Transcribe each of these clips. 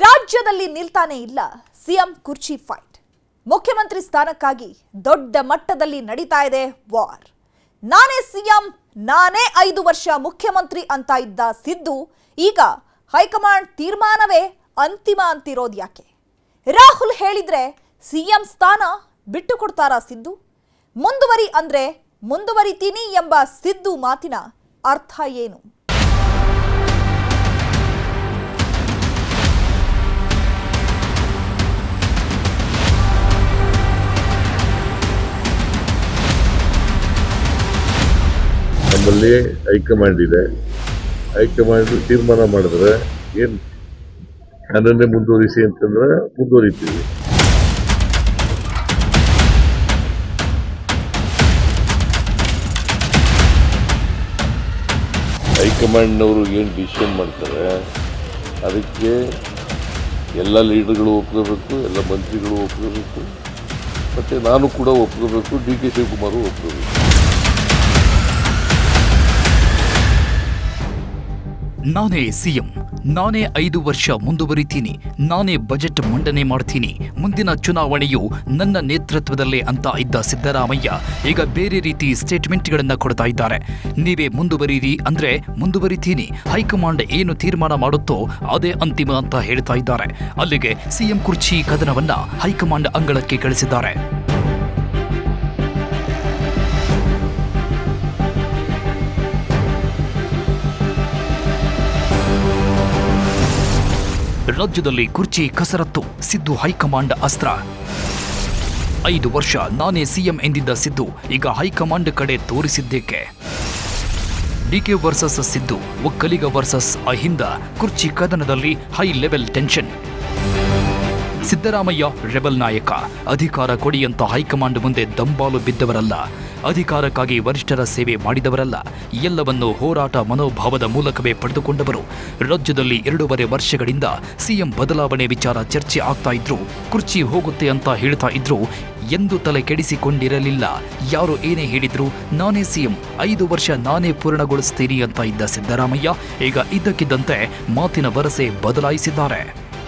ರಾಜ್ಯದಲ್ಲಿ ನಿಲ್ತಾನೆ ಇಲ್ಲ ಸಿಎಂ ಕುರ್ಚಿ ಫೈಟ್. ಮುಖ್ಯಮಂತ್ರಿ ಸ್ಥಾನಕ್ಕಾಗಿ ದೊಡ್ಡ ಮಟ್ಟದಲ್ಲಿ ನಡೀತಾ ಇದೆ ವಾರ್. ನಾನೇ ಸಿಎಂ, ನಾನೇ 5 ವರ್ಷ ಮುಖ್ಯಮಂತ್ರಿ ಅಂತ ಇದ್ದ ಸಿದ್ದು ಈಗ ಹೈಕಮಾಂಡ್ ತೀರ್ಮಾನವೇ ಅಂತಿಮ ಅಂತಿರೋದು ಯಾಕೆ? ರಾಹುಲ್ ಹೇಳಿದ್ರೆ ಸಿಎಂ ಸ್ಥಾನ ಬಿಟ್ಟು ಕೊಡ್ತಾರಾ ಸಿದ್ದು? ಮುಂದುವರಿ ಅಂದ್ರೆ ಮುಂದುವರಿತೀನಿ ಎಂಬ ಸಿದ್ದು ಮಾತಿನ ಅರ್ಥ ಏನು? ನಮ್ಮಲ್ಲಿ ಹೈಕಮಾಂಡ್ ಇದೆ. ಹೈಕಮಾಂಡ್ ತೀರ್ಮಾನ ಮಾಡಿದ್ರೆ ಏನು ನನ್ನನ್ನೇ ಮುಂದುವರಿಸಿ ಅಂತಂದ್ರೆ ಮುಂದುವರಿತೀವಿ. ಹೈಕಮಾಂಡ್ನವರು ಏನು ಡಿಸಿಷನ್ ಮಾಡ್ತಾರೆ ಅದಕ್ಕೆ ಎಲ್ಲ ಲೀಡರ್ಗಳು ಒಪ್ಕೋಬೇಕು, ಎಲ್ಲ ಮಂತ್ರಿಗಳು ಒಪ್ಕೋಬೇಕು, ಮತ್ತು ನಾನು ಕೂಡ ಒಪ್ಕೋಬೇಕು, DK ಶಿವಕುಮಾರ್ ಒಪ್ಕೋಬೇಕು. ನಾನೇ ಸಿಎಂ, ನಾನೇ 5 ವರ್ಷ ಮುಂದುವರಿತೀನಿ, ನಾನೇ ಬಜೆಟ್ ಮಂಡನೆ ಮಾಡ್ತೀನಿ, ಮುಂದಿನ ಚುನಾವಣೆಯು ನನ್ನ ನೇತೃತ್ವದಲ್ಲೇ ಅಂತ ಇದ್ದ ಸಿದ್ದರಾಮಯ್ಯ ಈಗ ಬೇರೆ ರೀತಿ ಸ್ಟೇಟ್ಮೆಂಟ್ಗಳನ್ನು ಕೊಡ್ತಾ ಇದ್ದಾರೆ. ನೀವೇ ಮುಂದುವರಿರಿ ಅಂದ್ರೆ ಮುಂದುವರಿತೀನಿ, ಹೈಕಮಾಂಡ್ ಏನು ತೀರ್ಮಾನ ಮಾಡುತ್ತೋ ಅದೇ ಅಂತಿಮ ಅಂತ ಹೇಳ್ತಾ ಇದ್ದಾರೆ. ಅಲ್ಲಿಗೆ ಸಿಎಂ ಕುರ್ಚಿ ಕದನವನ್ನ ಹೈಕಮಾಂಡ್ ಅಂಗಳಕ್ಕೆ ಕಳಿಸಿದ್ದಾರೆ. ರಾಜ್ಯದಲ್ಲಿ ಕುರ್ಚಿ ಕಸರತ್ತು, ಸಿದ್ದು ಹೈಕಮಾಂಡ್ ಅಸ್ತ್ರ. 5 ವರ್ಷ ನಾನೇ ಸಿಎಂ ಎಂದಿದ್ದ ಸಿದ್ದು ಈಗ ಹೈಕಮಾಂಡ್ ಕಡೆ ತೋರಿಸಿದ್ದೇಕೆ? DK versus Siddu, Vokkaliga versus Ahinda, ಕುರ್ಚಿ ಕದನದಲ್ಲಿ high level tension. Siddaramaiah rebel ನಾಯಕ, ಅಧಿಕಾರ ಕೊಡಿ ಅಂತ ಹೈಕಮಾಂಡ್ ಮುಂದೆ ದಂಬಾಲು ಬಿದ್ದವರಲ್ಲ, ಅಧಿಕಾರಕ್ಕಾಗಿ ವರಿಷ್ಠರ ಸೇವೆ ಮಾಡಿದವರಲ್ಲ, ಎಲ್ಲವನ್ನೂ ಹೋರಾಟ ಮನೋಭಾವದ ಮೂಲಕವೇ ಪಡೆದುಕೊಂಡವರು. ರಾಜ್ಯದಲ್ಲಿ 2.5 ವರ್ಷಗಳಿಂದ ಸಿಎಂ ಬದಲಾವಣೆ ವಿಚಾರ ಚರ್ಚೆ ಆಗ್ತಾ ಇದ್ರು, ಕುರ್ಚಿ ಹೋಗುತ್ತೆ ಅಂತ ಹೇಳ್ತಾ ಇದ್ರು. ಎಂದು ತಲೆ ಕೆಡಿಸಿಕೊಂಡಿರಲಿಲ್ಲ. ಯಾರು ಏನೇ ಹೇಳಿದ್ರು ನಾನೇ ಸಿಎಂ, 5 ವರ್ಷ ನಾನೇ ಪೂರ್ಣಗೊಳಿಸ್ತೀನಿ ಅಂತ ಇದ್ದ ಸಿದ್ದರಾಮಯ್ಯ ಈಗ ಇದ್ದಕ್ಕಿದ್ದಂತೆ ಮಾತಿನ ವರಸೆ ಬದಲಾಯಿಸಿದ್ದಾರೆ.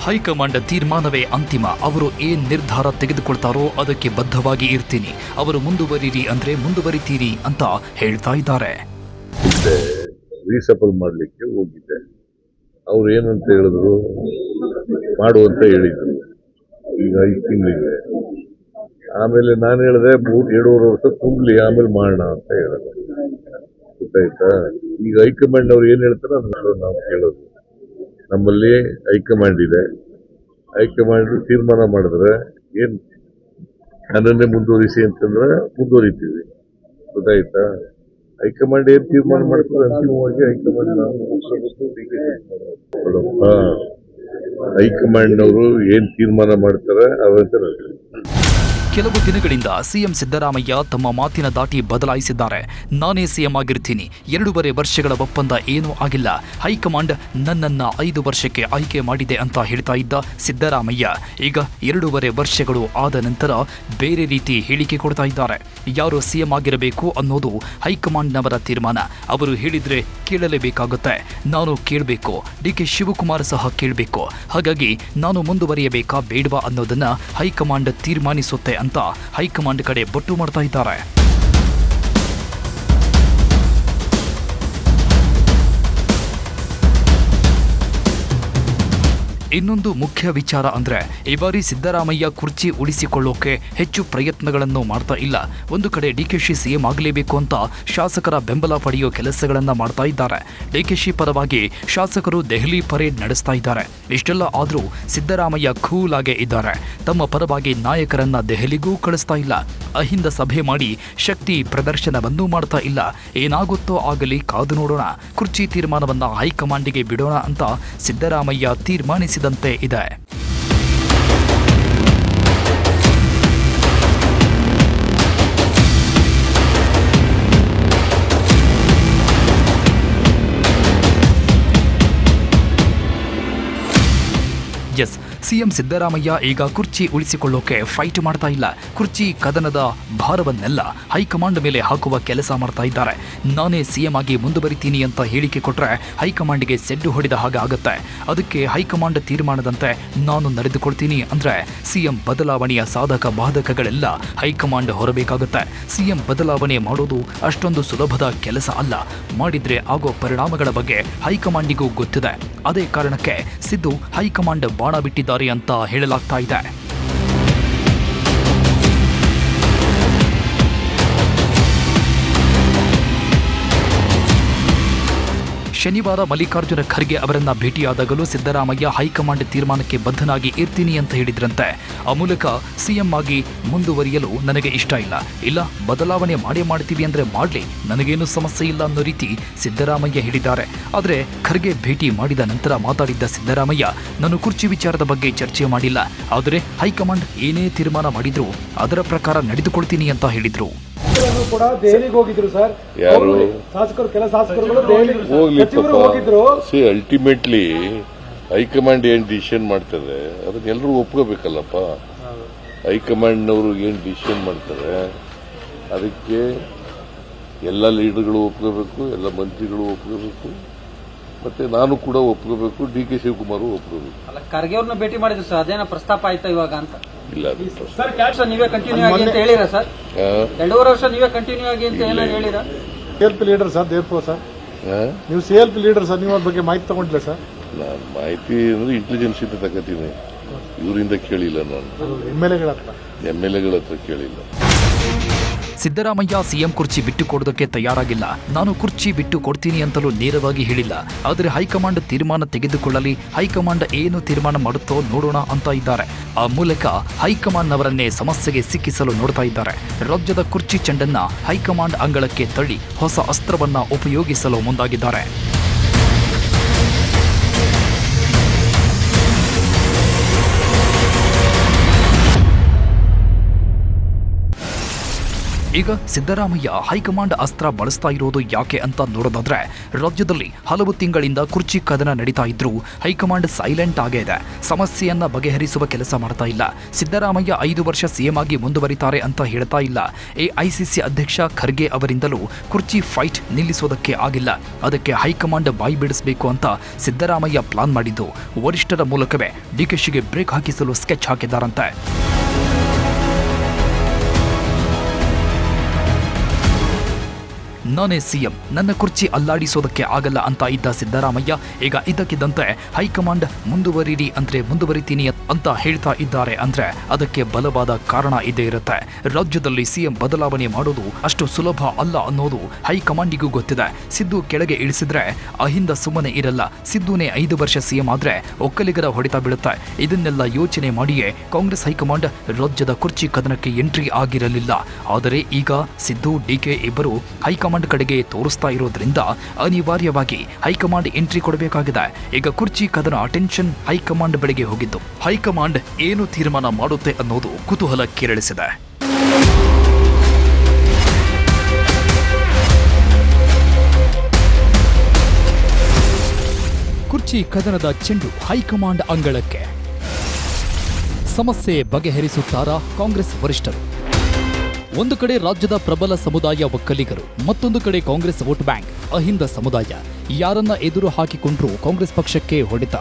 ಹೈಕಮಾಂಡ್ ತೀರ್ಮಾನವೇ ಅಂತಿಮ, ಅವರು ಏನ್ ನಿರ್ಧಾರ ತೆಗೆದುಕೊಳ್ತಾರೋ ಅದಕ್ಕೆ ಬದ್ಧವಾಗಿ ಇರ್ತೀನಿ, ಅವರು ಮುಂದುವರಿರಿ ಅಂದ್ರೆ ಮುಂದುವರಿತೀರಿ ಅಂತ ಹೇಳ್ತಾ ಇದ್ದಾರೆ. ರೀಸಫಲ್ ಮಾಡಲಿಕ್ಕೆ ಹೋಗಿದ್ದೆ, ಅವ್ರು ಏನಂತ ಹೇಳಿದ್ರು, ಮಾಡುವಂತ ಹೇಳಿದ್ರು. ಈಗ 5 ತಿಂಗಳಿಗೆ ಆಮೇಲೆ ನಾನು ಹೇಳಿದೆ 2.5 ವರ್ಷ ತುಂಬಲಿ ಆಮೇಲೆ ಮಾಡೋಣ ಅಂತ ಹೇಳಿದೆ. ಗೊತ್ತಾಯ್ತಾ? ಈಗ ಹೈಕಮಾಂಡ್ ಅವ್ರು ಏನ್ ಹೇಳ್ತಾರೆ ಅದನ್ನ ನಾವು ಕೇಳೋದು. ನಮ್ಮಲ್ಲಿ ಹೈಕಮಾಂಡ್ ಇದೆ. ಹೈಕಮಾಂಡ್ ತೀರ್ಮಾನ ಮಾಡಿದ್ರೆ ಏನು ನನ್ನನ್ನೇ ಮುಂದುವರಿಸಿ ಅಂತಂದ್ರೆ ಮುಂದುವರಿತೀವಿ. ಗೊತ್ತಾಯ್ತಾ? ಹೈಕಮಾಂಡ್ ಏನ್ ತೀರ್ಮಾನ ಮಾಡ್ತಾರೆ ಅಂತಿಮವಾಗಿ ಹೈಕಮಾಂಡ್ ಹೈಕಮಾಂಡ್ನವರು ಏನ್ ತೀರ್ಮಾನ ಮಾಡ್ತಾರೆ ಅವಂತ ನಾವು. ಕೆಲವು ದಿನಗಳಿಂದ ಸಿಎಂ ಸಿದ್ದರಾಮಯ್ಯ ತಮ್ಮ ಮಾತಿನ ದಾಟಿ ಬದಲಾಯಿಸಿದ್ದಾರೆ. ನಾನೇ ಸಿಎಂ ಆಗಿರ್ತೀನಿ, 2.5 ವರ್ಷಗಳ ಒಪ್ಪಂದ ಏನೂ ಆಗಿಲ್ಲ, ಹೈಕಮಾಂಡ್ ನನ್ನನ್ನ 5 ವರ್ಷಕ್ಕೆ ಆಯ್ಕೆ ಮಾಡಿದೆ ಅಂತ ಹೇಳ್ತಾ ಇದ್ದ ಸಿದ್ದರಾಮಯ್ಯ ಈಗ 2.5 ವರ್ಷಗಳು ಆದ ನಂತರ ಬೇರೆ ರೀತಿ ಹೇಳಿಕೆ ಕೊಡ್ತಾ ಇದ್ದಾರೆ. ಯಾರು ಸಿಎಂ ಆಗಿರಬೇಕು ಅನ್ನೋದು ಹೈಕಮಾಂಡ್ನವರ ತೀರ್ಮಾನ. ಅವರು ಹೇಳಿದ್ರೆ ಕೇಳಲೇಬೇಕಾಗುತ್ತೆ, ನಾನು ಕೇಳಬೇಕು, DK ಶಿವಕುಮಾರ್ ಸಹ ಕೇಳಬೇಕು. ಹಾಗಾಗಿ ನಾನು ಮುಂದುವರಿಯಬೇಕಾ ಬೇಡವಾ ಅನ್ನೋದನ್ನ ಹೈಕಮಾಂಡ್ ತೀರ್ಮಾನಿಸುತ್ತೆ ಅಂತ ಹೈಕಮಾಂಡ್ ಕಡೆ ಬೊಟ್ಟು ಮಾಡ್ತಾ ಇದ್ದಾರೆ. ಇನ್ನೊಂದು ಮುಖ್ಯ ವಿಚಾರ ಅಂದ್ರೆ ಈ ಬಾರಿ ಸಿದ್ದರಾಮಯ್ಯ ಕುರ್ಚಿ ಉಳಿಸಿಕೊಳ್ಳೋಕೆ ಹೆಚ್ಚು ಪ್ರಯತ್ನಗಳನ್ನು ಮಾಡ್ತಾ ಇಲ್ಲ. ಒಂದು ಕಡೆ DKಶಿ ಸಿಎಂ ಆಗಲೇಬೇಕು ಅಂತ ಶಾಸಕರ ಬೆಂಬಲ ಪಡೆಯೋ ಕೆಲಸಗಳನ್ನ ಮಾಡ್ತಾ ಇದ್ದಾರೆ. DKಶಿ ಪರವಾಗಿ ಶಾಸಕರು ದೆಹಲಿ ಪರೇಡ್ ನಡೆಸ್ತಾ ಇದ್ದಾರೆ. ಇಷ್ಟೆಲ್ಲ ಆದ್ರೂ ಸಿದ್ದರಾಮಯ್ಯ ಕೂಲ್ ಆಗೇ ಇದ್ದಾರೆ. ತಮ್ಮ ಪರವಾಗಿ ನಾಯಕರನ್ನ ದೆಹಲಿಗೂ ಕಳಿಸ್ತಾ ಇಲ್ಲ. ಅಹಿಂದ ಸಭೆ ಮಾಡಿ ಶಕ್ತಿ ಪ್ರದರ್ಶನವನ್ನೂ ಮಾಡ್ತಾ ಇಲ್ಲ. ಏನಾಗುತ್ತೋ ಆಗಲಿ ಕಾದು ನೋಡೋಣ, ಕುರ್ಚಿ ತೀರ್ಮಾನವನ್ನ ಹೈಕಮಾಂಡಿಗೆ ಬಿಡೋಣ ಅಂತ ಸಿದ್ದರಾಮಯ್ಯ ತೀರ್ಮಾನಿಸಿದಂತೆ ಇದೆ. ಎಸ್, ಸಿಎಂ ಸಿದ್ದರಾಮಯ್ಯ ಈಗ ಕುರ್ಚಿ ಉಳಿಸಿಕೊಳ್ಳೋಕೆ ಫೈಟ್ ಮಾಡ್ತಾ ಇಲ್ಲ. ಕುರ್ಚಿ ಕದನದ ಭಾರವನ್ನೆಲ್ಲ ಹೈಕಮಾಂಡ್ ಮೇಲೆ ಹಾಕುವ ಕೆಲಸ ಮಾಡ್ತಾ ಇದ್ದಾರೆ. ನಾನೇ ಸಿಎಂ ಆಗಿ ಮುಂದುವರಿತೀನಿ ಅಂತ ಹೇಳಿಕೆ ಕೊಟ್ರೆ ಹೈಕಮಾಂಡ್ಗೆ ಸೆಡ್ಡು ಹೊಡೆದ ಹಾಗೆ ಆಗುತ್ತೆ. ಅದಕ್ಕೆ ಹೈಕಮಾಂಡ್ ತೀರ್ಮಾನದಂತೆ ನಾನು ನಡೆದುಕೊಳ್ತೀನಿ ಅಂದ್ರೆ ಸಿಎಂ ಬದಲಾವಣೆಯ ಸಾಧಕ ಬಾಧಕಗಳೆಲ್ಲ ಹೈಕಮಾಂಡ್ ಹೊರಬೇಕಾಗುತ್ತೆ. ಸಿಎಂ ಬದಲಾವಣೆ ಮಾಡೋದು ಅಷ್ಟೊಂದು ಸುಲಭದ ಕೆಲಸ ಅಲ್ಲ. ಮಾಡಿದ್ರೆ ಆಗೋ ಪರಿಣಾಮಗಳ ಬಗ್ಗೆ ಹೈಕಮಾಂಡಿಗೂ ಗೊತ್ತಿದೆ. ಅದೇ ಕಾರಣಕ್ಕೆ ಸಿದ್ದು ಹೈಕಮಾಂಡ್ ಬಾಣ ಬಿಟ್ಟಿದ್ದಾರೆ ಅಂತ ಹೇಳಲಾಗ್ತಾ ಇದೆ. ಶನಿವಾರ ಮಲ್ಲಿಕಾರ್ಜುನ ಖರ್ಗೆ ಅವರನ್ನ ಭೇಟಿಯಾದಾಗಲೂ ಸಿದ್ದರಾಮಯ್ಯ ಹೈಕಮಾಂಡ್ ತೀರ್ಮಾನಕ್ಕೆ ಬದ್ಧನಾಗಿ ಇರ್ತೀನಿ ಅಂತ ಹೇಳಿದ್ರಂತೆ. ಆ ಮೂಲಕ ಸಿಎಂ ಆಗಿ ಮುಂದುವರಿಯಲು ನನಗೆ ಇಷ್ಟ ಇಲ್ಲ, ಬದಲಾವಣೆ ಮಾಡ್ತೀವಿ ಅಂದ್ರೆ ಮಾಡ್ಲಿ, ನನಗೇನು ಸಮಸ್ಯೆ ಇಲ್ಲ ಅನ್ನೋ ರೀತಿ ಸಿದ್ದರಾಮಯ್ಯ ಹೇಳಿದ್ದಾರೆ. ಆದರೆ ಖರ್ಗೆ ಭೇಟಿ ಮಾಡಿದ ನಂತರ ಮಾತಾಡಿದ್ದ ಸಿದ್ದರಾಮಯ್ಯ, ನಾನು ಕುರ್ಚಿ ವಿಚಾರದ ಬಗ್ಗೆ ಚರ್ಚೆ ಮಾಡಿಲ್ಲ, ಆದರೆ ಹೈಕಮಾಂಡ್ ಏನೇ ತೀರ್ಮಾನ ಮಾಡಿದ್ರು ಅದರ ಪ್ರಕಾರ ನಡೆದುಕೊಳ್ತೀನಿ ಅಂತ ಹೇಳಿದ್ರು. ಕೂಡ ದೆಹಲಿಗೆ ಹೋಗಿದ್ರು ಸರ್. ಯಾರು ಶಾಸಕರು, ಕೆಲ ಶಾಸಕರುಗಳು ದೆಹಲಿಗೆ ಹೋಗಿದ್ರು. ಅಲ್ಟಿಮೇಟ್ಲಿ ಹೈಕಮಾಂಡ್ ಏನ್ ಡಿಸಿಷನ್ ಮಾಡ್ತಾರೆ ಅದನ್ನ ಎಲ್ಲರೂ ಒಪ್ಕೋಬೇಕಲ್ಲಪ್ಪ. ಹೈಕಮಾಂಡ್ನವರು ಏನ್ ಡಿಸಿಷನ್ ಮಾಡ್ತಾರೆ ಅದಕ್ಕೆ ಎಲ್ಲ ಲೀಡರ್ಗಳು ಒಪ್ಕೋಬೇಕು, ಎಲ್ಲ ಮಂತ್ರಿಗಳು ಒಪ್ಕೋಬೇಕು, ಮತ್ತೆ ನಾನು ಕೂಡ ಒಪ್ಕೋಬೇಕು, ಡಿ.ಕೆ. ಶಿವಕುಮಾರ್ ಒಪ್ಕೋಬೇಕು. ಖರ್ಗೆ ಅವ್ರನ್ನ ಭೇಟಿ ಮಾಡಿದ್ರು ಸರ್, ಅದೇನೋ ಪ್ರಸ್ತಾಪ ಆಯ್ತಾ ಇವಾಗ ಅಂತ? ಇಲ್ಲ ಸರ್, ನೀವೇ ಕಂಟಿನ್ಯೂ ಆಗಿ ಅಂತ ಹೇಳಿರಾ ಸರ್? 2.5 ವರ್ಷ ನೀವೇ ಕಂಟಿನ್ಯೂ ಆಗಿ ಅಂತ ಏನೋ ಹೇಳಿರಾ? ಸಿಎಲ್ಪಿ ಲೀಡರ್ ಸರ್, ದೇವ್ಪುರ ಸರ್, ನೀವು ಸಿಎಲ್ಪಿ ಲೀಡರ್ ಸರ್, ನೀವು ಅದ್ರ ಬಗ್ಗೆ ಮಾಹಿತಿ ತಗೊಂಡಿಲ್ಲ ಸರ್? ನಾನು ಮಾಹಿತಿ ಅಂದ್ರೆ ಇಂಟೆಲಿಜೆನ್ಸ್ ಇಂದ ತಗೋತೀನಿ, ಇವರಿಂದ ಕೇಳಿಲ್ಲ. ನಾನು ಎಮ್ಎಲ್ಎಗಳ ಹತ್ರ ಕೇಳಿಲ್ಲ. ಸಿದ್ದರಾಮಯ್ಯ ಸಿಎಂ ಕುರ್ಚಿ ಬಿಟ್ಟು ಕೊಡೋದಕ್ಕೆ ತಯಾರಾಗಿಲ್ಲ. ನಾನು ಕುರ್ಚಿ ಬಿಟ್ಟು ಕೊಡ್ತೀನಿ ಅಂತಲೂ ನೇರವಾಗಿ ಹೇಳಿಲ್ಲ. ಆದರೆ ಹೈಕಮಾಂಡ್ ತೀರ್ಮಾನ ತೆಗೆದುಕೊಳ್ಳಲಿ, ಹೈಕಮಾಂಡ್ ಏನು ತೀರ್ಮಾನ ಮಾಡುತ್ತೋ ನೋಡೋಣ ಅಂತ ಇದ್ದಾರೆ. ಆ ಮೂಲಕ ಹೈಕಮಾಂಡ್ನವರನ್ನೇ ಸಮಸ್ಯೆಗೆ ಸಿಕ್ಕಿಸಲು ನೋಡ್ತಾ ಇದ್ದಾರೆ. ರಾಜ್ಯದ ಕುರ್ಚಿ ಚೆಂಡನ್ನ ಹೈಕಮಾಂಡ್ ಅಂಗಳಕ್ಕೆ ತಳ್ಳಿ ಹೊಸ ಅಸ್ತ್ರವನ್ನ ಉಪಯೋಗಿಸಲು ಮುಂದಾಗಿದ್ದಾರೆ. ಈಗ ಸಿದ್ದರಾಮಯ್ಯ ಹೈಕಮಾಂಡ್ ಅಸ್ತ್ರ ಬಳಸ್ತಾ ಇರೋದು ಯಾಕೆ ಅಂತ ನೋಡೋದಾದ್ರೆ, ರಾಜ್ಯದಲ್ಲಿ ಹಲವು ತಿಂಗಳಿಂದ ಕುರ್ಚಿ ಕದನ ನಡೀತಾ ಇದ್ರೂ ಹೈಕಮಾಂಡ್ ಸೈಲೆಂಟ್ ಆಗೇ ಇದೆ. ಸಮಸ್ಯೆಯನ್ನ ಬಗೆಹರಿಸುವ ಕೆಲಸ ಮಾಡ್ತಾ ಇಲ್ಲ. ಸಿದ್ದರಾಮಯ್ಯ 5 ವರ್ಷ ಸಿಎಂ ಆಗಿ ಮುಂದುವರಿತಾರೆ ಅಂತ ಹೇಳ್ತಾ ಇಲ್ಲ. ಎಐಸಿಸಿ ಅಧ್ಯಕ್ಷ ಖರ್ಗೆ ಅವರಿಂದಲೂ ಕುರ್ಚಿ ಫೈಟ್ ನಿಲ್ಲಿಸೋದಕ್ಕೆ ಆಗಿಲ್ಲ. ಅದಕ್ಕೆ ಹೈಕಮಾಂಡ್ ಬಾಯಿ ಬಿಡಿಸಬೇಕು ಅಂತ ಸಿದ್ದರಾಮಯ್ಯ ಪ್ಲಾನ್ ಮಾಡಿದ್ದು ವರಿಷ್ಠರ ಮೂಲಕವೇ ಡಿಕೆಶಿಗೆ ಬ್ರೇಕ್ ಹಾಕಿಸಲು ಸ್ಕೆಚ್ ಹಾಕಿದ್ದಾರಂತೆ. ನಾನೇ ಸಿಎಂ, ನನ್ನ ಕುರ್ಚಿ ಅಲ್ಲಾಡಿಸೋದಕ್ಕೆ ಆಗಲ್ಲ ಅಂತ ಇದ್ದ ಸಿದ್ದರಾಮಯ್ಯ ಈಗ ಇದಕ್ಕಿದ್ದಂತೆ ಹೈಕಮಾಂಡ್ ಮುಂದುವರಿರಿ ಅಂದ್ರೆ ಮುಂದುವರಿತೀನಿ ಅಂತ ಹೇಳ್ತಾ ಇದ್ದಾರೆ ಅಂದ್ರೆ ಅದಕ್ಕೆ ಬಲವಾದ ಕಾರಣ ಇದ್ದೇ ಇರುತ್ತೆ. ರಾಜ್ಯದಲ್ಲಿ ಸಿಎಂ ಬದಲಾವಣೆ ಮಾಡೋದು ಅಷ್ಟು ಸುಲಭ ಅಲ್ಲ ಅನ್ನೋದು ಹೈಕಮಾಂಡಿಗೂ ಗೊತ್ತಿದೆ. ಸಿದ್ದು ಕೆಳಗೆ ಇಳಿಸಿದ್ರೆ ಅಹಿಂದ ಸುಮ್ಮನೆ ಇರಲ್ಲ. ಸಿದ್ದುನೇ 5 ವರ್ಷ ಸಿಎಂ ಆದ್ರೆ ಒಕ್ಕಲಿಗರ ಹೊಡೆತ ಬೀಳುತ್ತೆ. ಇದನ್ನೆಲ್ಲ ಯೋಚನೆ ಮಾಡಿಯೇ ಕಾಂಗ್ರೆಸ್ ಹೈಕಮಾಂಡ್ ರಾಜ್ಯದ ಕುರ್ಚಿ ಕದನಕ್ಕೆ ಎಂಟ್ರಿ ಆಗಿರಲಿಲ್ಲ. ಆದರೆ ಈಗ ಸಿದ್ದು, ಡಿಕೆ ಇಬ್ಬರು ಹೈಕಮಾಂಡ್ ಕಡೆಗೆ ತೋರಿಸ್ತಾ ಇರೋದ್ರಿಂದ ಅನಿವಾರ್ಯವಾಗಿ ಹೈಕಮಾಂಡ್ ಎಂಟ್ರಿ ಕೊಡಬೇಕಾಗಿದೆ. ಈಗ ಕುರ್ಚಿ ಕದನ ಅಟೆನ್ಷನ್ ಹೈಕಮಾಂಡ್ ಬಳಿಗೆ ಹೋಗಿದ್ದು ಹೈಕಮಾಂಡ್ ಏನು ತೀರ್ಮಾನ ಮಾಡುತ್ತೆ ಅನ್ನೋದು ಕುತೂಹಲ ಕೆರಳಿಸಿದೆ. ಕುರ್ಚಿ ಕದನದ ಚೆಂಡು ಹೈಕಮಾಂಡ್ ಅಂಗಳಕ್ಕೆ. ಸಮಸ್ಯೆ ಬಗೆಹರಿಸುತ್ತಾರಾ ಕಾಂಗ್ರೆಸ್ ವರಿಷ್ಠರು? ಒಂದು ಕಡೆ ರಾಜ್ಯದ ಪ್ರಬಲ ಸಮುದಾಯ ಒಕ್ಕಲಿಗರು, ಮತ್ತೊಂದು ಕಡೆ ಕಾಂಗ್ರೆಸ್ ವೋಟ್ ಬ್ಯಾಂಕ್ ಅಹಿಂದ ಸಮುದಾಯ. ಯಾರನ್ನ ಎದುರು ಹಾಕಿಕೊಂಡ್ರೂ ಕಾಂಗ್ರೆಸ್ ಪಕ್ಷಕ್ಕೆ ಹೊಡೆತ.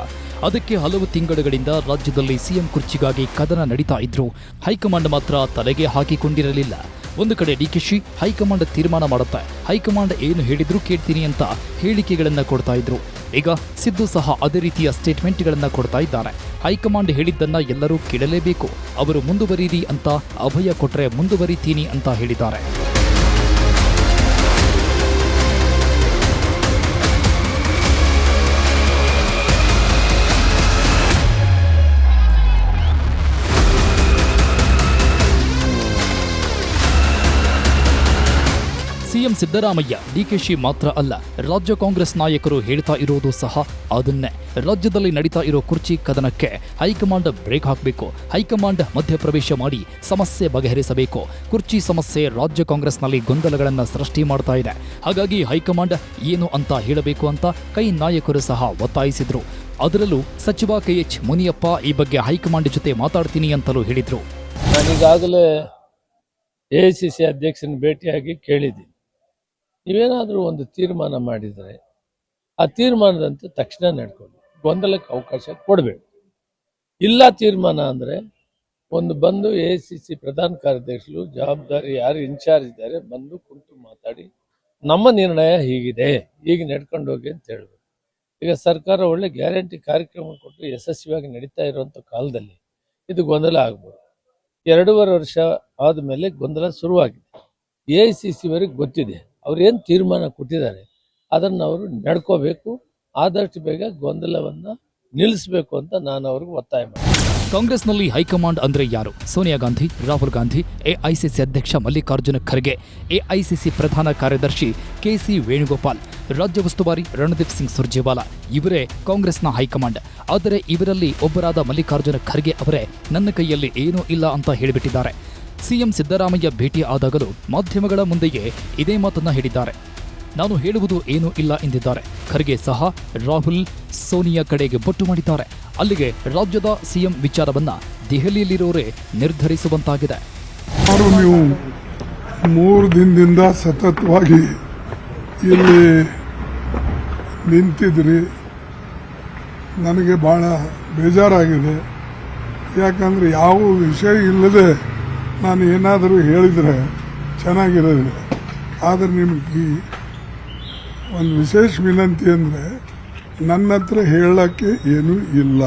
ಅದಕ್ಕೆ ಹಲವು ತಿಂಗಳುಗಳಿಂದ ರಾಜ್ಯದಲ್ಲಿ ಸಿಎಂ ಕುರ್ಚಿಗಾಗಿ ಕದನ ನಡೀತಾ ಇದ್ರು ಹೈಕಮಾಂಡ್ ಮಾತ್ರ ತಲೆಗೆ ಹಾಕಿಕೊಂಡಿರಲಿಲ್ಲ. ಒಂದು ಕಡೆ ಡಿಕೆಶಿ ಹೈಕಮಾಂಡ್ ತೀರ್ಮಾನ ಮಾಡುತ್ತೆ, ಹೈಕಮಾಂಡ್ ಏನು ಹೇಳಿದ್ರು ಕೇಳ್ತೀನಿ ಅಂತ ಹೇಳಿಕೆಗಳನ್ನ ಕೊಡ್ತಾ ಇದ್ರು. ಈಗ ಸಿದ್ದು ಸಹ ಅದೇ ರೀತಿಯ ಸ್ಟೇಟ್ಮೆಂಟ್ಗಳನ್ನ ಕೊಡ್ತಾ ಇದ್ದಾರೆ. ಹೈಕಮಾಂಡ್ ಹೇಳಿದ್ದನ್ನ ಎಲ್ಲರೂ ಕೇಳಲೇಬೇಕು, ಅವರು ಮುಂದುವರಿರಿ ಅಂತ ಅಭಯ ಕೊಟ್ರೆ ಮುಂದುವರಿತೀನಿ ಅಂತ ಹೇಳಿದ್ದಾರೆ. ಸಿಎಂ ಸಿಎಂ ಸಿದ್ದರಾಮಯ್ಯ ಡಿಕೆಶಿ ಮಾತ್ರ ಅಲ್ಲ, ರಾಜ್ಯ ಕಾಂಗ್ರೆಸ್ ನಾಯಕರು ಹೇಳ್ತಾ ಇರೋದು ಸಹ ಅದನ್ನೇ. ರಾಜ್ಯದಲ್ಲಿ ನಡೀತಾ ಇರೋ ಕುರ್ಚಿ ಕದನಕ್ಕೆ ಹೈಕಮಾಂಡ್ ಬ್ರೇಕ್ ಹಾಕಬೇಕು, ಹೈಕಮಾಂಡ್ ಮಧ್ಯಪ್ರವೇಶ ಮಾಡಿ ಸಮಸ್ಯೆ ಬಗೆಹರಿಸಬೇಕು. ಕುರ್ಚಿ ಸಮಸ್ಯೆ ರಾಜ್ಯ ಕಾಂಗ್ರೆಸ್ನಲ್ಲಿ ಗೊಂದಲಗಳನ್ನು ಸೃಷ್ಟಿ ಮಾಡ್ತಾ ಇದೆ. ಹಾಗಾಗಿ ಹೈಕಮಾಂಡ್ ಏನು ಅಂತ ಹೇಳಬೇಕು ಅಂತ ಕೈ ನಾಯಕರು ಸಹ ಒತ್ತಾಯಿಸಿದ್ರು. ಅದರಲ್ಲೂ ಸಚಿವ KH ಮುನಿಯಪ್ಪ ಈ ಬಗ್ಗೆ ಹೈಕಮಾಂಡ್ ಜೊತೆ ಮಾತಾಡ್ತೀನಿ ಅಂತಲೂ ಹೇಳಿದ್ರು. ನಾನೀಗಾಗಲೇ AICC ಅಧ್ಯಕ್ಷನ ಭೇಟಿಯಾಗಿ ಕೇಳಿದ್ದೀನಿ, ನೀವೇನಾದರೂ ಒಂದು ತೀರ್ಮಾನ ಮಾಡಿದರೆ ಆ ತೀರ್ಮಾನದಂತೆ ತಕ್ಷಣ ನಡ್ಕೊಳ್ಳಿ, ಗೊಂದಲಕ್ಕೆ ಅವಕಾಶ ಕೊಡಬೇಡಿ. ಇಲ್ಲ ತೀರ್ಮಾನ ಅಂದರೆ ಒಂದು ಬಂದು AICC ಪ್ರಧಾನ ಕಾರ್ಯದರ್ಶಿಗಳು ಜವಾಬ್ದಾರಿ ಯಾರು ಇನ್ಚಾರ್ಜ್ ಇದ್ದಾರೆ ಬಂದು ಕುಂತು ಮಾತಾಡಿ ನಮ್ಮ ನಿರ್ಣಯ ಹೀಗಿದೆ, ಹೀಗೆ ನಡ್ಕೊಂಡು ಹೋಗಿ ಅಂತ ಹೇಳಬೇಕು. ಈಗ ಸರ್ಕಾರ ಒಳ್ಳೆ ಗ್ಯಾರಂಟಿ ಕಾರ್ಯಕ್ರಮ ಕೊಟ್ಟು ಯಶಸ್ವಿಯಾಗಿ ನಡೀತಾ ಇರುವಂಥ ಕಾಲದಲ್ಲಿ ಇದು ಗೊಂದಲ ಆಗ್ಬೋದು. 2.5 ವರ್ಷ ಆದಮೇಲೆ ಗೊಂದಲ ಶುರುವಾಗಿದೆ. AICCವರೆಗೆ ಗೊತ್ತಿದೆ, ಅವ್ರು ಏನು ತೀರ್ಮಾನ ಕೊಟ್ಟಿದ್ದಾರೆ ಅದನ್ನು ಅವರು ನಡ್ಕೋಬೇಕು. ಆದಷ್ಟು ಬೇಗ ಗೊಂದಲವನ್ನು ನಿಲ್ಲಿಸಬೇಕು ಅಂತ ನಾನು ಅವ್ರಿಗೆ ಒತ್ತಾಯ ಮಾಡ್ತೀನಿ. ಕಾಂಗ್ರೆಸ್ನಲ್ಲಿ ಹೈಕಮಾಂಡ್ ಅಂದ್ರೆ ಯಾರು? ಸೋನಿಯಾ ಗಾಂಧಿ, ರಾಹುಲ್ ಗಾಂಧಿ, AICC ಅಧ್ಯಕ್ಷ ಮಲ್ಲಿಕಾರ್ಜುನ ಖರ್ಗೆ, AICC ಪ್ರಧಾನ ಕಾರ್ಯದರ್ಶಿ KC ವೇಣುಗೋಪಾಲ್, ರಾಜ್ಯ ಉಸ್ತುವಾರಿ ರಣದೀಪ್ ಸಿಂಗ್ ಸುರ್ಜೇವಾಲಾ ಇವರೇ ಕಾಂಗ್ರೆಸ್ನ ಹೈಕಮಾಂಡ್. ಆದರೆ ಇವರಲ್ಲಿ ಒಬ್ಬರಾದ ಮಲ್ಲಿಕಾರ್ಜುನ ಖರ್ಗೆ ಅವರೇ ನನ್ನ ಕೈಯಲ್ಲಿ ಏನೂ ಇಲ್ಲ ಅಂತ ಹೇಳಿಬಿಟ್ಟಿದ್ದಾರೆ. ಸಿಎಂ ಸಿದ್ದರಾಮಯ್ಯ ಭೇಟಿ ಆದಾಗಲೂ ಮಾಧ್ಯಮಗಳ ಮುಂದೆಯೇ ಇದೇ ಮಾತನ್ನ ಹೇಳಿದ್ದಾರೆ. ನಾನು ಹೇಳುವುದು ಏನೂ ಇಲ್ಲ ಎಂದಿದ್ದಾರೆ. ಖರ್ಗೆ ಸಹ ರಾಹುಲ್, ಸೋನಿಯಾ ಕಡೆಗೆ ಬೊಟ್ಟು ಮಾಡಿದ್ದಾರೆ. ಅಲ್ಲಿಗೆ ರಾಜ್ಯದ ಸಿಎಂ ವಿಚಾರವನ್ನ ದೆಹಲಿಯಲ್ಲಿರೋರೇ ನಿರ್ಧರಿಸುವಂತಾಗಿದೆ. ನೀವು 3 ದಿನದಿಂದ ಸತತವಾಗಿ ಇಲ್ಲಿ ನಿಂತಿದ್ರಿ, ನನಗೆ ಭಾಳ ಬೇಜಾರಾಗಿದೆ. ಯಾಕಂದರೆ ಯಾವ ವಿಷಯ ಇಲ್ಲದೆ ನಾನು ಏನಾದರೂ ಹೇಳಿದರೆ ಚೆನ್ನಾಗಿರೋದಿಲ್ಲ. ಆದರೆ ನಿಮಗೆ ಒಂದು ವಿಶೇಷ ವಿನಂತಿ ಅಂದರೆ ನನ್ನ ಹತ್ರ ಹೇಳೋಕ್ಕೆ ಏನೂ ಇಲ್ಲ.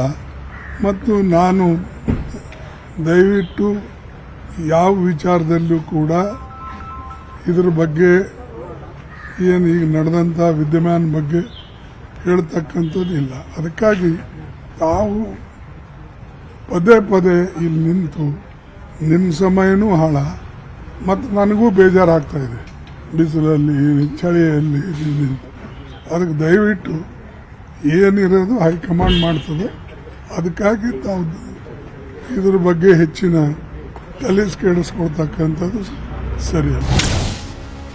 ಮತ್ತು ನಾನು ದಯವಿಟ್ಟು ಯಾವ ವಿಚಾರದಲ್ಲೂ ಕೂಡ ಇದ್ರ ಬಗ್ಗೆ ಏನು ಈಗ ನಡೆದಂಥ ವಿದ್ಯಮಾನ ಬಗ್ಗೆ ಹೇಳ್ತಕ್ಕಂಥದ್ದು ಇಲ್ಲ. ಅದಕ್ಕಾಗಿ ತಾವು ಪದೇ ಪದೇ ಇಲ್ಲಿ ನಿಂತು ನಿಮ್ಮ ಸಮಯನೂ ಹಾಳ ಮತ್ತು ನನಗೂ ಬೇಜಾರಾಗ್ತಾ ಇದೆ. ಬಿಸಿಲಲ್ಲಿ ಚಳಿಯಲ್ಲಿ ನಿಂತು ಅದಕ್ಕೆ ದಯವಿಟ್ಟು ಏನಿರೋದು ಹೈಕಮಾಂಡ್ ಮಾಡ್ತದೆ. ಅದಕ್ಕಾಗಿ ತಾವು ಇದ್ರ ಬಗ್ಗೆ ಹೆಚ್ಚಿನ ತಲೆ ಕೆಡಿಸ್ಕೊಳ್ತಕ್ಕಂಥದ್ದು ಸರಿಯಲ್ಲ.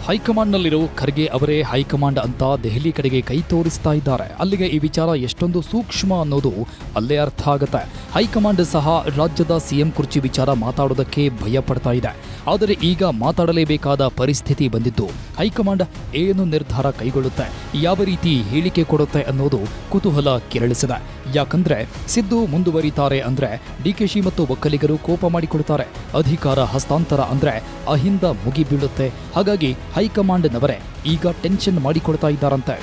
ಹೈಕಮಾಂಡ್ನಲ್ಲಿರೋ ಖರ್ಗೆ ಅವರೇ ಹೈಕಮಾಂಡ್ ಅಂತ ದೆಹಲಿ ಕಡೆಗೆ ಕೈ ತೋರಿಸ್ತಾ ಇದ್ದಾರೆ. ಅಲ್ಲಿಗೆ ಈ ವಿಚಾರ ಎಷ್ಟೊಂದು ಸೂಕ್ಷ್ಮ ಅನ್ನೋದು ಅಲ್ಲೇ ಅರ್ಥ ಆಗುತ್ತೆ. ಹೈಕಮಾಂಡ್ ಸಹ ರಾಜ್ಯದ ಸಿಎಂ ಕುರ್ಚಿ ವಿಚಾರ ಮಾತಾಡೋದಕ್ಕೆ ಭಯ ಪಡ್ತಾ ಇದೆ. ಆದರೆ ಈಗ ಮಾತಾಡಲೇಬೇಕಾದ ಪರಿಸ್ಥಿತಿ ಬಂದಿದ್ದು ಹೈಕಮಾಂಡ್ ಏನು ನಿರ್ಧಾರ ಕೈಗೊಳ್ಳುತ್ತೆ, ಯಾವ ರೀತಿ ಹೇಳಿಕೆ ಕೊಡುತ್ತೆ ಅನ್ನೋದು ಕುತೂಹಲ ಕೆರಳಿಸಿದೆ. ಯಾಕಂದ್ರೆ ಸಿದ್ದು ಮುಂದುವರಿತಾರೆ ಅಂದ್ರೆ ಡಿಕೆಶಿ ಮತ್ತು ಒಕ್ಕಲಿಗರು ಕೋಪ ಮಾಡಿಕೊಳ್ತಾರೆ. ಅಧಿಕಾರ ಹಸ್ತಾಂತರ ಅಂದ್ರೆ ಅಹಿಂದ ಮುಗಿ ಬೀಳುತ್ತೆ. ಹಾಗಾಗಿ ಹೈಕಮಾಂಡ್ನವರೇ ಈಗ ಟೆನ್ಷನ್ ಮಾಡಿಕೊಳ್ತಾ ಇದ್ದಾರಂತೆ.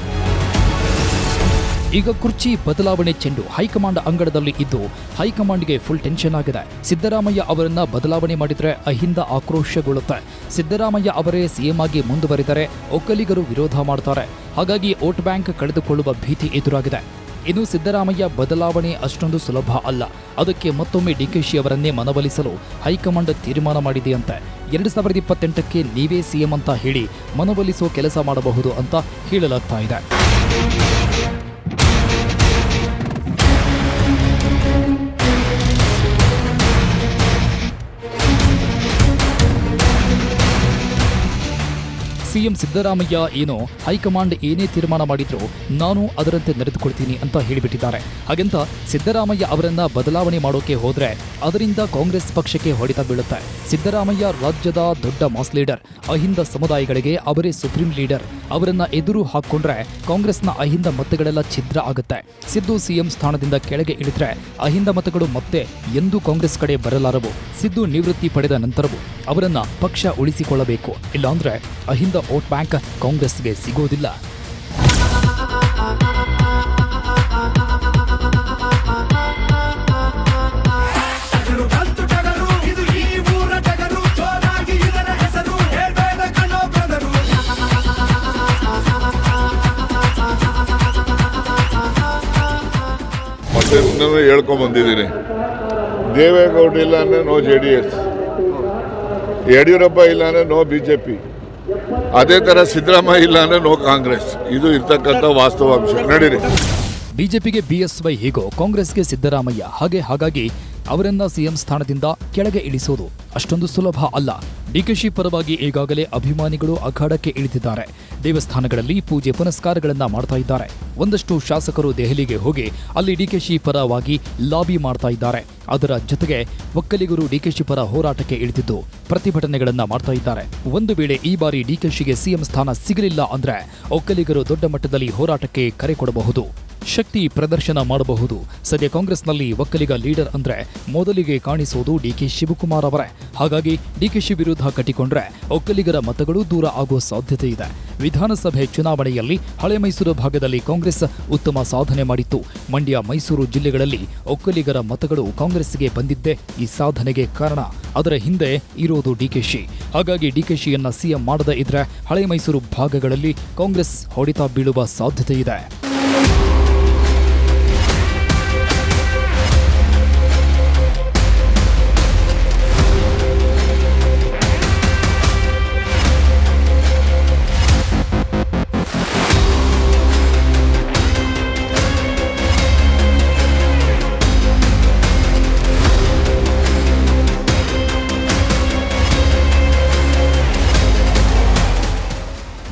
ಈಗ ಕುರ್ಚಿ ಬದಲಾವಣೆ ಚೆಂಡು ಹೈಕಮಾಂಡ್ ಅಂಗಡದಲ್ಲಿ ಇದ್ದು ಹೈಕಮಾಂಡ್ಗೆ ಫುಲ್ ಟೆನ್ಷನ್ ಆಗಿದೆ. ಸಿದ್ದರಾಮಯ್ಯ ಅವರನ್ನ ಬದಲಾವಣೆ ಮಾಡಿದ್ರೆ ಅಹಿಂದ ಆಕ್ರೋಶಗೊಳ್ಳುತ್ತೆ. ಸಿದ್ದರಾಮಯ್ಯ ಅವರೇ ಸಿಎಂ ಆಗಿ ಮುಂದುವರಿದರೆ ಒಕ್ಕಲಿಗರು ವಿರೋಧ ಮಾಡ್ತಾರೆ. ಹಾಗಾಗಿ ವೋಟ್ ಬ್ಯಾಂಕ್ ಕಳೆದುಕೊಳ್ಳುವ ಭೀತಿ ಎದುರಾಗಿದೆ. ಇನ್ನು ಸಿದ್ದರಾಮಯ್ಯ ಬದಲಾವಣೆ ಅಷ್ಟೊಂದು ಸುಲಭ ಅಲ್ಲ. ಅದಕ್ಕೆ ಮತ್ತೊಮ್ಮೆ ಡಿಕೆಶಿ ಅವರನ್ನೇ ಮನವೊಲಿಸಲು ಹೈಕಮಾಂಡ್ ತೀರ್ಮಾನ ಮಾಡಿದೆಯಂತೆ. 2028ಕ್ಕೆ ನೀವೇ ಸಿಎಂ ಅಂತ ಹೇಳಿ ಮನವೊಲಿಸೋ ಕೆಲಸ ಮಾಡಬಹುದು ಅಂತ ಹೇಳಲಾಗ್ತಾ ಇದೆ. ಸಿಎಂ ಸಿದ್ದರಾಮಯ್ಯ ಏನೋ ಹೈಕಮಾಂಡ್ ಏನೇ ತೀರ್ಮಾನ ಮಾಡಿದ್ರು ನಾನು ಅದರಂತೆ ನಡೆದುಕೊಳ್ತೀನಿ ಅಂತ ಹೇಳಿಬಿಟ್ಟಿದ್ದಾರೆ. ಹಾಗೆಂತ ಸಿದ್ದರಾಮಯ್ಯ ಅವರನ್ನ ಬದಲಾವಣೆ ಮಾಡೋಕೆ ಹೋದ್ರೆ ಅದರಿಂದ ಕಾಂಗ್ರೆಸ್ ಪಕ್ಷಕ್ಕೆ ಹೊಡೆತ ಬೀಳುತ್ತೆ. ಸಿದ್ದರಾಮಯ್ಯ ರಾಜ್ಯದ ದೊಡ್ಡ ಮಾಸ್ ಲೀಡರ್, ಅಹಿಂದ ಸಮುದಾಯಗಳಿಗೆ ಅವರೇ ಸುಪ್ರೀಂ ಲೀಡರ್. ಅವರನ್ನ ಎದುರು ಹಾಕೊಂಡ್ರೆ ಕಾಂಗ್ರೆಸ್ನ ಅಹಿಂದ ಮತಗಳೆಲ್ಲ ಛಿದ್ರ ಆಗುತ್ತೆ. ಸಿದ್ದು ಸಿಎಂ ಸ್ಥಾನದಿಂದ ಕೆಳಗೆ ಇಳಿದ್ರೆ ಅಹಿಂದ ಮತಗಳು ಮತ್ತೆ ಎಂದೂ ಕಾಂಗ್ರೆಸ್ ಕಡೆ ಬರಲಾರವು. ಸಿದ್ದು ನಿವೃತ್ತಿ ಪಡೆದ ನಂತರವೂ ಅವರನ್ನ ಪಕ್ಷ ಉಳಿಸಿಕೊಳ್ಳಬೇಕು. ಇಲ್ಲಾಂದ್ರೆ ಅಹಿಂದ ವೋಟ್ ಬ್ಯಾಂಕ್ ಕಾಂಗ್ರೆಸ್ಗೆ ಸಿಗೋದಿಲ್ಲ. ಮತ್ತೆ ನಾನು ಹೇಳ್ಕೊಂಡ್ ಬಂದಿದ್ದೀನಿ, ದೇವೇಗೌಡ ಇಲ್ಲ ಅಂದ್ರೆ ನೋ JDS, ಯಡಿಯೂರಪ್ಪ ಇಲ್ಲ ಅಂದ್ರೆ ನೋ BJP, ಅದೇ ತರ ಸಿದ್ದರಾಮಯ್ಯ ಇಲ್ಲ ಅಂದ್ರೆ ನೋ ಕಾಂಗ್ರೆಸ್. ಇದು ಇರ್ತಕ್ಕಂಥ ವಾಸ್ತವಾಂಶ. ನಡೀರಿ. ಬಿಜೆಪಿಗೆ ಬಿಎಸ್ವೈ ಹೇಗೋ ಕಾಂಗ್ರೆಸ್ಗೆ ಸಿದ್ದರಾಮಯ್ಯ ಹಾಗಾಗಿ ಅವರನ್ನ ಸಿಎಂ ಸ್ಥಾನದಿಂದ ಕೆಳಗೆ ಇಳಿಸೋದು ಅಷ್ಟೊಂದು ಸುಲಭ ಅಲ್ಲ. ಡಿಕೆಶಿ ಪರವಾಗಿ ಈಗಾಗಲೇ ಅಭಿಮಾನಿಗಳು ಅಖಾಡಕ್ಕೆ ಇಳಿದಿದ್ದಾರೆ. ದೇವಸ್ಥಾನಗಳಲ್ಲಿ ಪೂಜೆ ಪುನಸ್ಕಾರಗಳನ್ನ ಮಾಡ್ತಾ ಇದ್ದಾರೆ. ಒಂದಷ್ಟು ಶಾಸಕರು ದೆಹಲಿಗೆ ಹೋಗಿ ಅಲ್ಲಿ ಡಿಕೆಶಿ ಪರವಾಗಿ ಲಾಬಿ ಮಾಡ್ತಾ ಇದ್ದಾರೆ. ಅದರ ಜೊತೆಗೆ ಒಕ್ಕಲಿಗರು ಡಿಕೆಶಿ ಪರ ಹೋರಾಟಕ್ಕೆ ಇಳಿದಿದ್ದು ಪ್ರತಿಭಟನೆಗಳನ್ನ ಮಾಡ್ತಾ ಇದ್ದಾರೆ. ಒಂದು ವೇಳೆ ಈ ಬಾರಿ ಡಿಕೆಶಿಗೆ ಸಿಎಂ ಸ್ಥಾನ ಸಿಗಲಿಲ್ಲ ಅಂದ್ರೆ ಒಕ್ಕಲಿಗರು ದೊಡ್ಡ ಮಟ್ಟದಲ್ಲಿ ಹೋರಾಟಕ್ಕೆ ಕರೆ ಕೊಡಬಹುದು, ಶಕ್ತಿ ಪ್ರದರ್ಶನ ಮಾಡಬಹುದು. ಸದ್ಯ ಕಾಂಗ್ರೆಸ್ನಲ್ಲಿ ಒಕ್ಕಲಿಗ ಲೀಡರ್ ಅಂದ್ರೆ ಮೊದಲಿಗೆ ಕಾಣಿಸೋದು ಡಿಕೆ ಶಿವಕುಮಾರ್ ಅವರೇ. ಹಾಗಾಗಿ ಡಿಕೆಶಿ ವಿರುದ್ಧ ಕಟ್ಟಿಕೊಂಡ್ರೆ ಒಕ್ಕಲಿಗರ ಮತಗಳು ದೂರ ಆಗುವ ಸಾಧ್ಯತೆ ಇದೆ. ವಿಧಾನಸಭೆ ಚುನಾವಣೆಯಲ್ಲಿ ಹಳೆ ಮೈಸೂರು ಭಾಗದಲ್ಲಿ ಕಾಂಗ್ರೆಸ್ ಉತ್ತಮ ಸಾಧನೆ ಮಾಡಿತ್ತು. ಮಂಡ್ಯ, ಮೈಸೂರು ಜಿಲ್ಲೆಗಳಲ್ಲಿ ಒಕ್ಕಲಿಗರ ಮತಗಳು ಕಾಂಗ್ರೆಸ್ಗೆ ಬಂದಿದ್ದೇ ಈ ಸಾಧನೆಗೆ ಕಾರಣ. ಅದರ ಹಿಂದೆ ಇರೋದು ಡಿಕೆಶಿ. ಹಾಗಾಗಿ ಡಿಕೆಶಿಯನ್ನ ಸಿಎಂ ಮಾಡದೇ ಇದ್ರೆ ಹಳೆ ಮೈಸೂರು ಭಾಗಗಳಲ್ಲಿ ಕಾಂಗ್ರೆಸ್ ಹೊಡೆತ ಬೀಳುವ ಸಾಧ್ಯತೆ ಇದೆ.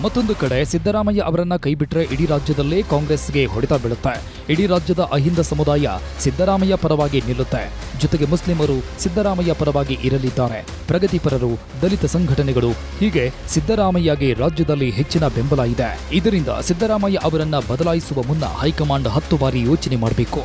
ಮತ್ತೊಂದು ಕಡೆ ಸಿದ್ದರಾಮಯ್ಯ ಅವರನ್ನ ಕೈಬಿಟ್ರೆ ಇಡೀ ರಾಜ್ಯದಲ್ಲೇ ಕಾಂಗ್ರೆಸ್ಗೆ ಹೊಡೆತ ಬೀಳುತ್ತೆ. ಇಡೀ ರಾಜ್ಯದ ಅಹಿಂದ ಸಮುದಾಯ ಸಿದ್ದರಾಮಯ್ಯ ಪರವಾಗಿ ನಿಲ್ಲುತ್ತೆ. ಜೊತೆಗೆ ಮುಸ್ಲಿಮರು ಸಿದ್ದರಾಮಯ್ಯ ಪರವಾಗಿ ಇರಲಿದ್ದಾರೆ. ಪ್ರಗತಿಪರರು, ದಲಿತ ಸಂಘಟನೆಗಳು, ಹೀಗೆ ಸಿದ್ದರಾಮಯ್ಯಗೆ ರಾಜ್ಯದಲ್ಲಿ ಹೆಚ್ಚಿನ ಬೆಂಬಲ ಇದೆ. ಇದರಿಂದ ಸಿದ್ದರಾಮಯ್ಯ ಅವರನ್ನ ಬದಲಾಯಿಸುವ ಮುನ್ನ ಹೈಕಮಾಂಡ್ 10 ಬಾರಿ ಯೋಚನೆ ಮಾಡಬೇಕು.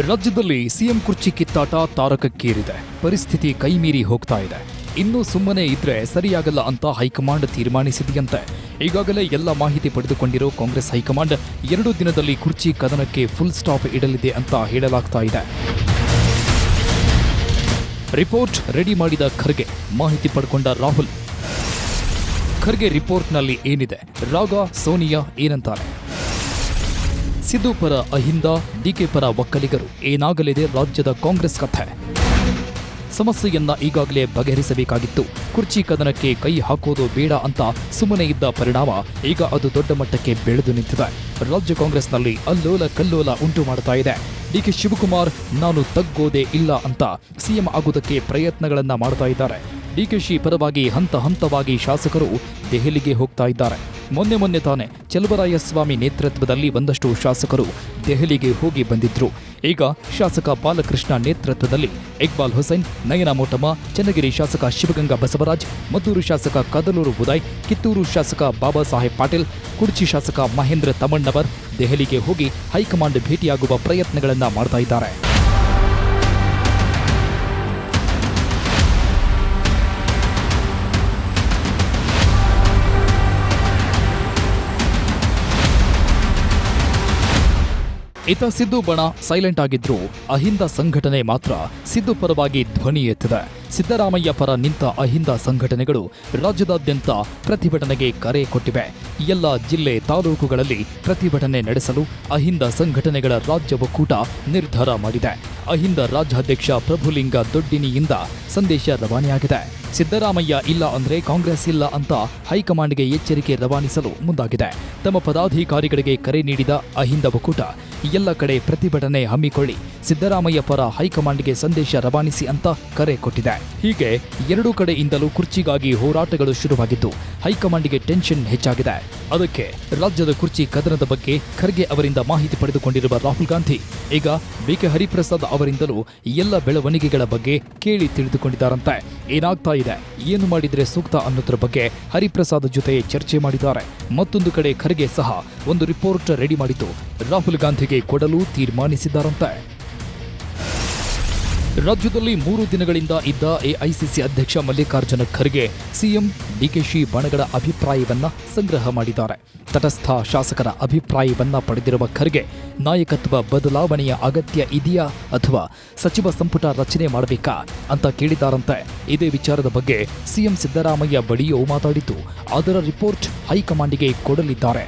ರಾಜ್ಯದಲ್ಲಿ ಸಿಎಂ ಕುರ್ಚಿ ಕಿತ್ತಾಟ ತಾರಕಕ್ಕೇರಿದೆ. ಪರಿಸ್ಥಿತಿ ಕೈಮೀರಿ ಹೋಗ್ತಾ ಇದೆ. ಇನ್ನೂ ಸುಮ್ಮನೆ ಇದ್ರೆ ಸರಿಯಾಗಲ್ಲ ಅಂತ ಹೈಕಮಾಂಡ್ ತೀರ್ಮಾನಿಸಿದೆಯಂತೆ. ಈಗಾಗಲೇ ಎಲ್ಲ ಮಾಹಿತಿ ಪಡೆದುಕೊಂಡಿರೋ ಕಾಂಗ್ರೆಸ್ ಹೈಕಮಾಂಡ್ 2 ದಿನದಲ್ಲಿ ಕುರ್ಚಿ ಕದನಕ್ಕೆ ಫುಲ್ ಸ್ಟಾಪ್ ಇಡಲಿದೆ ಅಂತ ಹೇಳಲಾಗ್ತಾ ಇದೆ. ರಿಪೋರ್ಟ್ ರೆಡಿ ಮಾಡಿದ ಖರ್ಗೆ, ಮಾಹಿತಿ ಪಡ್ಕೊಂಡ ರಾಹುಲ್. ಖರ್ಗೆ ರಿಪೋರ್ಟ್ನಲ್ಲಿ ಏನಿದೆ? ರಾಗ ಸೋನಿಯಾ ಏನಂತಾರೆ? ಸಿದ್ದು ಪರ ಅಹಿಂದ, ಡಿಕೆ ಪರ ಒಕ್ಕಲಿಗರು, ಏನಾಗಲಿದೆ ರಾಜ್ಯದ ಕಾಂಗ್ರೆಸ್ ಕಥೆ? ಸಮಸ್ಯೆಯನ್ನ ಈಗಾಗಲೇ ಬಗೆಹರಿಸಬೇಕಾಗಿತ್ತು. ಕುರ್ಚಿ ಕದನಕ್ಕೆ ಕೈ ಹಾಕೋದು ಬೇಡ ಅಂತ ಸುಮ್ಮನೆ ಇದ್ದ ಪರಿಣಾಮ ಈಗ ಅದು ದೊಡ್ಡ ಮಟ್ಟಕ್ಕೆ ಬೆಳೆದು ನಿಂತಿದೆ. ರಾಜ್ಯ ಕಾಂಗ್ರೆಸ್ನಲ್ಲಿ ಅಲ್ಲೋಲ ಕಲ್ಲೋಲ ಉಂಟು ಮಾಡ್ತಾ ಇದೆ. ಡಿಕೆ ಶಿವಕುಮಾರ್ ನಾನು ತಗ್ಗೋದೇ ಇಲ್ಲ ಅಂತ ಸಿಎಂ ಆಗುವುದಕ್ಕೆ ಪ್ರಯತ್ನಗಳನ್ನ ಮಾಡ್ತಾ ಇದ್ದಾರೆ. ಡಿಕೆಶಿ ಪರವಾಗಿ ಹಂತ ಹಂತವಾಗಿ ಶಾಸಕರು ದೆಹಲಿಗೆ ಹೋಗ್ತಾ ಇದ್ದಾರೆ. ಮೊನ್ನೆ ತಾನೆ ಚಲುವರಾಯಸ್ವಾಮಿ ನೇತೃತ್ವದಲ್ಲಿ ಒಂದಷ್ಟು ಶಾಸಕರು ದೆಹಲಿಗೆ ಹೋಗಿ ಬಂದಿದ್ರು. ಈಗ ಶಾಸಕ ಬಾಲಕೃಷ್ಣ ನೇತೃತ್ವದಲ್ಲಿ ಇಕ್ಬಾಲ್ ಹುಸೇನ್, ನಯನ ಮೋಟಮ್ಮ, ಚನ್ನಗಿರಿ ಶಾಸಕ ಶಿವಗಂಗಾ ಬಸವರಾಜ್, ಮದ್ದೂರು ಶಾಸಕ ಕದಲೂರು ಉದಯ್, ಕಿತ್ತೂರು ಶಾಸಕ ಬಾಬಾ ಸಾಹೇಬ್ ಪಾಟೀಲ್, ಕುರ್ಚಿ ಶಾಸಕ ಮಹೇಂದ್ರ ತಮ್ಮಣ್ಣವರ್ ದೆಹಲಿಗೆ ಹೋಗಿ ಹೈಕಮಾಂಡ್ ಭೇಟಿಯಾಗುವ ಪ್ರಯತ್ನಗಳನ್ನ ಮಾಡ್ತಾ ಇದ್ದಾರೆ. ಇತ ಸಿದ್ದು ಬಣ ಸೈಲೆಂಟ್ ಆಗಿದ್ರು. ಅಹಿಂದ ಸಂಘಟನೆ ಮಾತ್ರ ಸಿದ್ದು ಪರವಾಗಿ ಧ್ವನಿ ಎತ್ತಿದೆ. ಸಿದ್ದರಾಮಯ್ಯ ಪರ ನಿಂತ ಅಹಿಂದ ಸಂಘಟನೆಗಳು ರಾಜ್ಯದಾದ್ಯಂತ ಪ್ರತಿಭಟನೆಗೆ ಕರೆ ಕೊಟ್ಟಿವೆ. ಎಲ್ಲ ಜಿಲ್ಲೆ, ತಾಲೂಕುಗಳಲ್ಲಿ ಪ್ರತಿಭಟನೆ ನಡೆಸಲು ಅಹಿಂದ ಸಂಘಟನೆಗಳ ರಾಜ್ಯ ಒಕ್ಕೂಟ ನಿರ್ಧಾರ ಮಾಡಿದೆ. ಅಹಿಂದ ರಾಜ್ಯಾಧ್ಯಕ್ಷ ಪ್ರಭುಲಿಂಗ ದೊಡ್ಡಿನಿಯಿಂದ ಸಂದೇಶ ರವಾನೆಯಾಗಿದೆ. ಸಿದ್ದರಾಮಯ್ಯ ಇಲ್ಲ ಅಂದ್ರೆ ಕಾಂಗ್ರೆಸ್ ಇಲ್ಲ ಅಂತ ಹೈಕಮಾಂಡ್ಗೆ ಎಚ್ಚರಿಕೆ ರವಾನಿಸಲು ಮುಂದಾಗಿದೆ. ತಮ್ಮ ಪದಾಧಿಕಾರಿಗಳಿಗೆ ಕರೆ ನೀಡಿದ ಅಹಿಂದ ಒಕ್ಕೂಟ ಎಲ್ಲ ಕಡೆ ಪ್ರತಿಭಟನೆ ಹಮ್ಮಿಕೊಳ್ಳಿ, ಸಿದ್ದರಾಮಯ್ಯ ಪರ ಹೈಕಮಾಂಡ್ಗೆ ಸಂದೇಶ ರವಾನಿಸಿ ಅಂತ ಕರೆ ಕೊಟ್ಟಿದೆ. ಹೀಗೆ 2 ಕಡೆಯಿಂದಲೂ ಕುರ್ಚಿಗಾಗಿ ಹೋರಾಟಗಳು ಶುರುವಾಗಿದ್ದು ಹೈಕಮಾಂಡ್ಗೆ ಟೆನ್ಷನ್ ಹೆಚ್ಚಾಗಿದೆ. ಅದಕ್ಕೆ ರಾಜ್ಯದ ಕುರ್ಚಿ ಕದನದ ಬಗ್ಗೆ ಖರ್ಗೆ ಅವರಿಂದ ಮಾಹಿತಿ ಪಡೆದುಕೊಂಡಿರುವ ರಾಹುಲ್ ಗಾಂಧಿ ಈಗ ಬಿಕೆ ಹರಿಪ್ರಸಾದ್ ಅವರಿಂದಲೂ ಎಲ್ಲ ಬೆಳವಣಿಗೆಗಳ ಬಗ್ಗೆ ಕೇಳಿ ತಿಳಿದುಕೊಂಡಿದ್ದಾರಂತೆ. ಏನಾಗ್ತಾ ಇದೆ, ಏನು ಮಾಡಿದ್ರೆ ಸೂಕ್ತ ಅನ್ನೋದ್ರ ಬಗ್ಗೆ ಹರಿಪ್ರಸಾದ್ ಜೊತೆ ಚರ್ಚೆ ಮಾಡಿದ್ದಾರೆ. ಮತ್ತೊಂದು ಕಡೆ ಖರ್ಗೆ ಸಹ ಒಂದು ರಿಪೋರ್ಟ್ ರೆಡಿ ಮಾಡಿದ್ದು ರಾಹುಲ್ ಗಾಂಧಿಗೆ ಕೊಡಲು ತೀರ್ಮಾನಿಸಿದ್ದಾರಂತೆ. ರಾಜ್ಯದಲ್ಲಿ 3 ದಿನಗಳಿಂದ ಇದ್ದ ಎಐಸಿಸಿ ಅಧ್ಯಕ್ಷ ಮಲ್ಲಿಕಾರ್ಜುನ ಖರ್ಗೆ ಸಿಎಂ ಡಿಕೆಶಿ ಬಣಗಳ ಅಭಿಪ್ರಾಯವನ್ನ ಸಂಗ್ರಹ ಮಾಡಿದ್ದಾರೆ. ತಟಸ್ಥ ಶಾಸಕರ ಅಭಿಪ್ರಾಯವನ್ನ ಪಡೆದಿರುವ ಖರ್ಗೆ ನಾಯಕತ್ವ ಬದಲಾವಣೆಯ ಅಗತ್ಯ ಇದೆಯಾ ಅಥವಾ ಸಚಿವ ಸಂಪುಟ ರಚನೆ ಮಾಡಬೇಕಾ ಅಂತ ಕೇಳಿದ್ದಾರಂತೆ. ಇದೇ ವಿಚಾರದ ಬಗ್ಗೆ ಸಿಎಂ ಸಿದ್ದರಾಮಯ್ಯ ಬಳಿಯೂ ಮಾತಾಡಿದ್ದು ಅದರ ರಿಪೋರ್ಟ್ ಹೈಕಮಾಂಡಿಗೆ ಕೊಡಲಿದ್ದಾರೆ.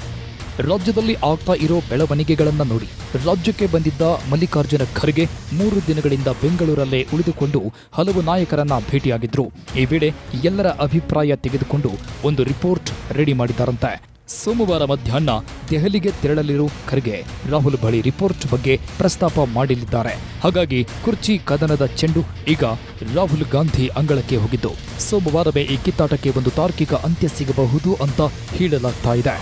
ರಾಜ್ಯದಲ್ಲಿ ಆಗ್ತಾ ಇರೋ ಬೆಳವಣಿಗೆಗಳನ್ನ ನೋಡಿ ರಾಜ್ಯಕ್ಕೆ ಬಂದಿದ್ದ ಮಲ್ಲಿಕಾರ್ಜುನ ಖರ್ಗೆ 3 ದಿನಗಳಿಂದ ಬೆಂಗಳೂರಲ್ಲೇ ಉಳಿದುಕೊಂಡು ಹಲವು ನಾಯಕರನ್ನ ಭೇಟಿಯಾಗಿದ್ರು. ಈ ವೇಳೆ ಎಲ್ಲರ ಅಭಿಪ್ರಾಯ ತೆಗೆದುಕೊಂಡು ಒಂದು ರಿಪೋರ್ಟ್ ರೆಡಿ ಮಾಡಿದ್ದಾರಂತೆ. ಸೋಮವಾರ ಮಧ್ಯಾಹ್ನ ದೆಹಲಿಗೆ ತೆರಳಲಿರೋ ಖರ್ಗೆ ರಾಹುಲ್ ಬಳಿ ರಿಪೋರ್ಟ್ ಬಗ್ಗೆ ಪ್ರಸ್ತಾಪ ಮಾಡಲಿದ್ದಾರೆ. ಹಾಗಾಗಿ ಕುರ್ಚಿ ಕದನದ ಚೆಂಡು ಈಗ ರಾಹುಲ್ ಗಾಂಧಿ ಅಂಗಳಕ್ಕೆ ಹೋಗಿದ್ದು ಸೋಮವಾರವೇ ಈ ಕಿತ್ತಾಟಕ್ಕೆ ಒಂದು ತಾರ್ಕಿಕ ಅಂತ್ಯ ಸಿಗಬಹುದು ಅಂತ ಹೇಳಲಾಗ್ತಾ ಇದೆ.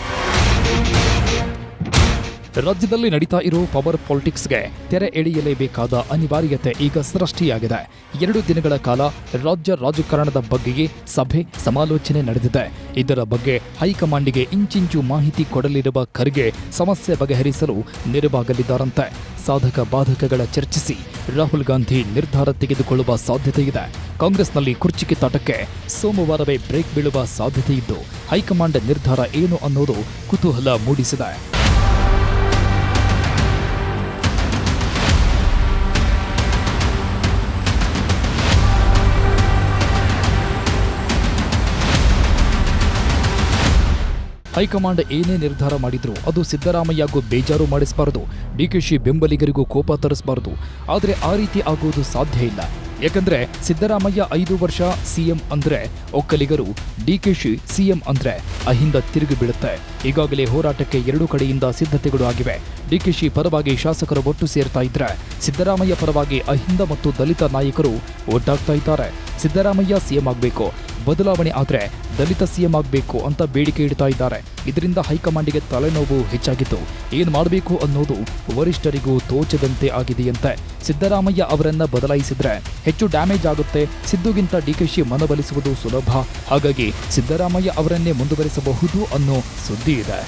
ರಾಜ್ಯದಲ್ಲಿ ನಡೀತಾ ಇರೋ ಪವರ್ ಪಾಲಿಟಿಕ್ಸ್ಗೆ ತೆರೆ ಎಳೆಯಲೇಬೇಕಾದ ಅನಿವಾರ್ಯತೆ ಈಗ ಸೃಷ್ಟಿಯಾಗಿದೆ. 2 ದಿನಗಳ ಕಾಲ ರಾಜ್ಯ ರಾಜಕಾರಣದ ಬಗ್ಗೆಯೇ ಸಭೆ ಸಮಾಲೋಚನೆ ನಡೆದಿದೆ. ಇದರ ಬಗ್ಗೆ ಹೈಕಮಾಂಡಿಗೆ ಇಂಚಿಂಚು ಮಾಹಿತಿ ಕೊಡಲಿರುವ ಖರ್ಗೆ ಸಮಸ್ಯೆ ಬಗೆಹರಿಸಲು ನೆರವಾಗಲಿದ್ದಾರಂತೆ. ಸಾಧಕ ಬಾಧಕಗಳ ಚರ್ಚಿಸಿ ರಾಹುಲ್ ಗಾಂಧಿ ನಿರ್ಧಾರ ತೆಗೆದುಕೊಳ್ಳುವ ಸಾಧ್ಯತೆ ಇದೆ. ಕಾಂಗ್ರೆಸ್ನಲ್ಲಿ ಕುರ್ಚಿ ಕಿತ್ತಾಟಕ್ಕೆ ಸೋಮವಾರವೇ ಬ್ರೇಕ್ ಬೀಳುವ ಸಾಧ್ಯತೆ ಇದ್ದು ಹೈಕಮಾಂಡ್ ನಿರ್ಧಾರ ಏನು ಅನ್ನೋದು ಕುತೂಹಲ ಮೂಡಿಸಿದೆ. ಹೈಕಮಾಂಡ್ ಏನೇ ನಿರ್ಧಾರ ಮಾಡಿದ್ರು ಅದು ಸಿದ್ದರಾಮಯ್ಯಗೂ ಬೇಜಾರು ಮಾಡಿಸಬಾರದು, ಡಿಕೆಶಿ ಬೆಂಬಲಿಗರಿಗೂ ಕೋಪ ತರಿಸಬಾರದು. ಆದರೆ ಆ ರೀತಿ ಆಗುವುದು ಸಾಧ್ಯ ಇಲ್ಲ. ಯಾಕಂದ್ರೆ ಸಿದ್ದರಾಮಯ್ಯ 5 ವರ್ಷ ಸಿಎಂ ಅಂದ್ರೆ ಒಕ್ಕಲಿಗರು, ಡಿಕೆಶಿ ಸಿಎಂ ಅಂದ್ರೆ ಅಹಿಂದ ತಿರುಗಿ ಬೀಳುತ್ತೆ. ಈಗಾಗಲೇ ಹೋರಾಟಕ್ಕೆ 2 ಕಡೆಯಿಂದ ಸಿದ್ಧತೆಗಳು ಆಗಿವೆ. ಡಿಕೆಶಿ ಪರವಾಗಿ ಶಾಸಕರು ಒಟ್ಟು ಸೇರ್ತಾ ಇದ್ರೆ ಸಿದ್ದರಾಮಯ್ಯ ಪರವಾಗಿ ಅಹಿಂದ ಮತ್ತು ದಲಿತ ನಾಯಕರು ಒಟ್ಟಾಗ್ತಾ ಇದ್ದಾರೆ. ಸಿದ್ದರಾಮಯ್ಯ ಸಿಎಂ ಆಗಬೇಕು, ಬದಲಾವಣೆ ಆದರೆ ದಲಿತ ಸಿಎಂ ಆಗಬೇಕು ಅಂತ ಬೇಡಿಕೆ ಇಡ್ತಾ ಇದ್ದಾರೆ. ಇದರಿಂದ ಹೈಕಮಾಂಡಿಗೆ ತಲೆನೋವು ಹೆಚ್ಚಾಗಿತ್ತು. ಏನು ಮಾಡಬೇಕು ಅನ್ನೋದು ವರಿಷ್ಠರಿಗೂ ತೋಚದಂತೆ ಆಗಿದೆಯಂತೆ. ಸಿದ್ದರಾಮಯ್ಯ ಅವರನ್ನ ಬದಲಾಯಿಸಿದ್ರೆ ಹೆಚ್ಚು ಡ್ಯಾಮೇಜ್ ಆಗುತ್ತೆ. ಸಿದ್ದುಗಿಂತ ಡಿಕೆಶಿ ಮನವೊಲಿಸುವುದು ಸುಲಭ. ಹಾಗಾಗಿ ಸಿದ್ದರಾಮಯ್ಯ ಅವರನ್ನೇ ಮುಂದುವರಿಸಬಹುದು ಅನ್ನೋ ಸುದ್ದಿ ಇದೆ.